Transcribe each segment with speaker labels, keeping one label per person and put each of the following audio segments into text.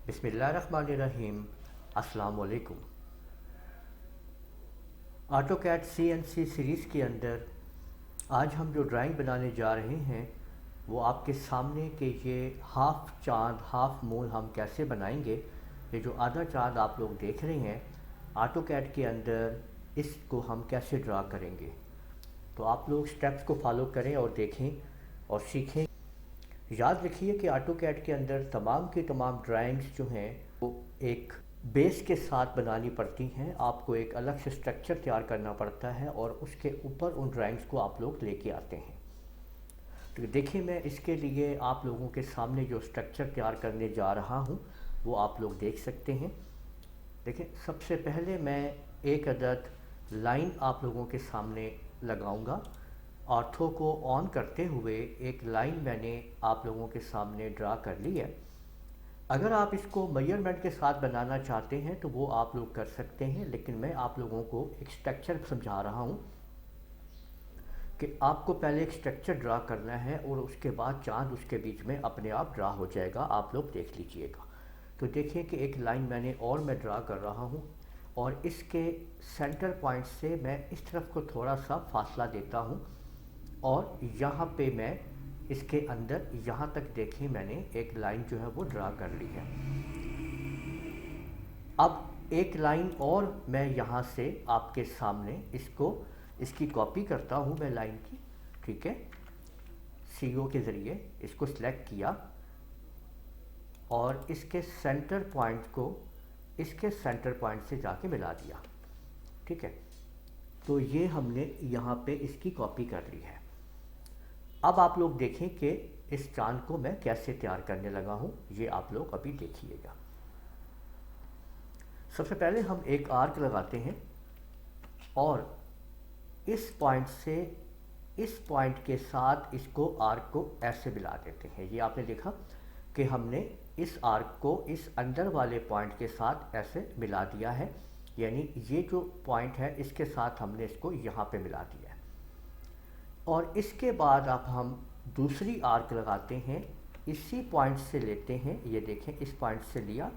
Speaker 1: बिस्मिल्लाहिर्रहमानिर्रहीम। अस्सलाम वालेकुम। ऑटोकैड CNC सीरीज़ के अंदर आज हम जो ड्राइंग बनाने जा रहे हैं वो आपके सामने कि ये हाफ़ चाँद हाफ़ मून हम कैसे बनाएंगे। ये जो आधा चाँद आप लोग देख रहे हैं ऑटोकैड के अंदर, इसको हम कैसे ड्रा करेंगे। तो आप लोग स्टेप्स को फॉलो करें और देखें और सीखें। याद रखिए कि ऑटोकैड के अंदर तमाम की तमाम ड्राइंग्स जो हैं वो एक बेस के साथ बनानी पड़ती हैं। आपको एक अलग से स्ट्रक्चर तैयार करना पड़ता है और उसके ऊपर उन ड्राइंग्स को आप लोग लेके आते हैं। तो देखिए, मैं इसके लिए आप लोगों के सामने जो स्ट्रक्चर तैयार करने जा रहा हूँ वो आप लोग देख सकते हैं। देखिए, सबसे पहले मैं एक अदद लाइन आप लोगों के सामने लगाऊंगा। ऑर्थो को ऑन करते हुए एक लाइन मैंने आप लोगों के सामने ड्रा कर ली है। अगर आप इसको मेजरमेंट के साथ बनाना चाहते हैं तो वो आप लोग कर सकते हैं, लेकिन मैं आप लोगों को एक स्ट्रक्चर समझा रहा हूँ कि आपको पहले एक स्ट्रक्चर ड्रा करना है और उसके बाद चाँद उसके बीच में अपने आप ड्रा हो जाएगा। आप लोग देख लीजिएगा। तो देखिए कि एक लाइन मैंने और मैं ड्रा कर रहा हूँ और इसके सेंटर पॉइंट से मैं इस तरफ को थोड़ा सा फासला देता हूँ और यहाँ पे मैं इसके अंदर यहाँ तक देखें मैंने एक लाइन जो है वो ड्रा कर ली है। अब एक लाइन और मैं यहाँ से आपके सामने इसकी कॉपी करता हूँ मैं लाइन की। ठीक है, CO के ज़रिए इसको सिलेक्ट किया और इसके सेंटर पॉइंट को इसके सेंटर पॉइंट से जाके मिला दिया। ठीक है, तो ये हमने यहाँ पे इसकी कॉपी कर ली है। अब आप लोग देखें कि इस चांद को मैं कैसे तैयार करने लगा हूँ, ये आप लोग अभी देखिएगा। सबसे पहले हम एक आर्क लगाते हैं और इस पॉइंट से इस पॉइंट के साथ इसको आर्क को ऐसे मिला देते हैं। ये आपने देखा कि हमने इस आर्क को इस अंदर वाले पॉइंट के साथ ऐसे मिला दिया है, यानी ये जो पॉइंट है इसके साथ हमने इसको यहाँ पे मिला दिया है। और इसके बाद अब हम दूसरी आर्क लगाते हैं, इसी पॉइंट से लेते हैं। ये देखें, इस पॉइंट से लिया,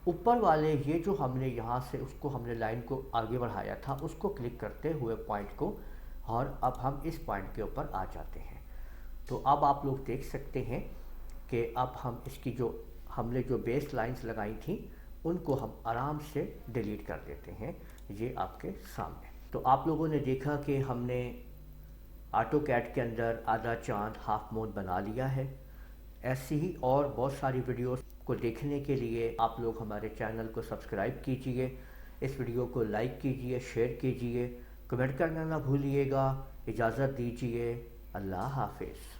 Speaker 1: ऊपर वाले ये जो हमने यहाँ से उसको हमने लाइन को आगे बढ़ाया था उसको क्लिक करते हुए पॉइंट को, और अब हम इस पॉइंट के ऊपर आ जाते हैं। तो अब आप लोग देख सकते हैं कि अब हम इसकी जो हमने जो बेस लाइंस लगाई थी उनको हम आराम से डिलीट कर देते हैं। ये आपके सामने। तो आप लोगों ने देखा कि हमने ऑटोकैड के अंदर आधा चाँद हाफ मून बना लिया है। ऐसी ही और बहुत सारी वीडियोस को देखने के लिए आप लोग हमारे चैनल को सब्सक्राइब कीजिए, इस वीडियो को लाइक कीजिए, शेयर कीजिए, कमेंट करना ना भूलिएगा। इजाज़त दीजिए। अल्लाह हाफिज़।